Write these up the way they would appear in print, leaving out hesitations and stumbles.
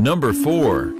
Number 4.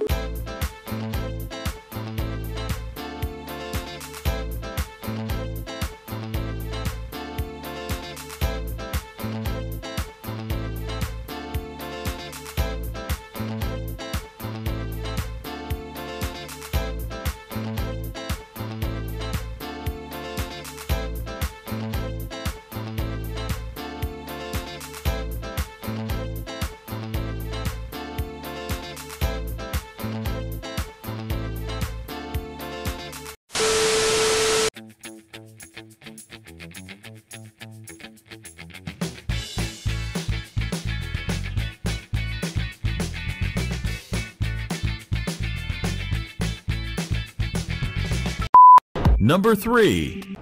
Number 3.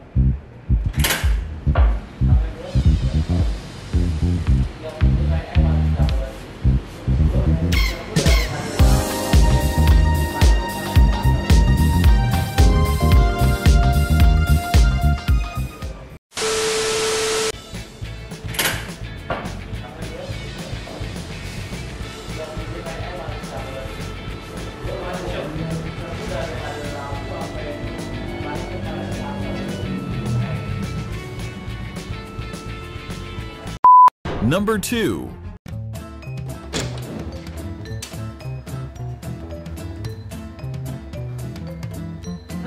Number 2.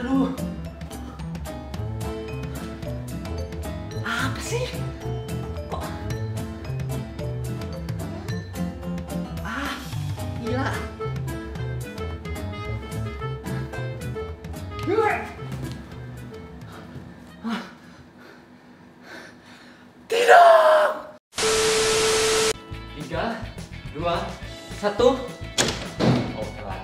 Aduh, apa sih? Kok? Gila. Tidak. 3, 2, 1. Oh, telat.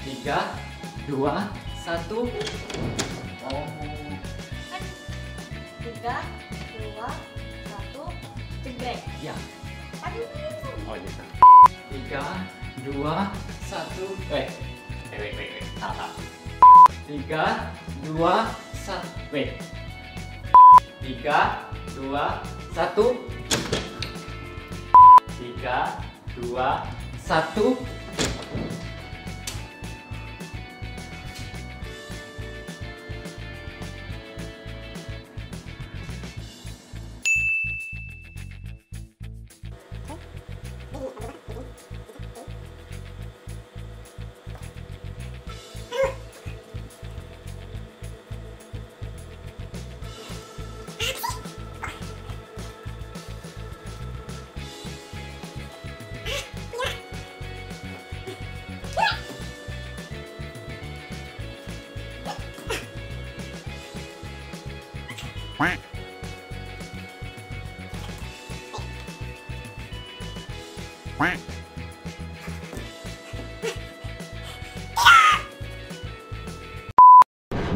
3, 2, 1. Oh. 3, 2, 1, jegrek. Ya. Aduh. Oh, gitu. 3, 2, 1. Wait. Salah. 3, 2, 1. Wait. 3, 2, 1. 3, 2, 1.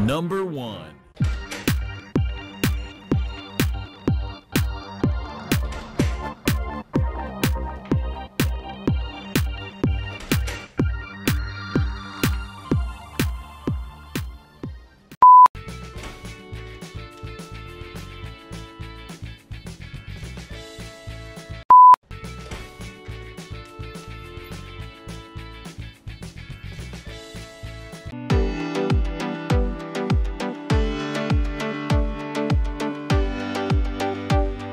Number 1.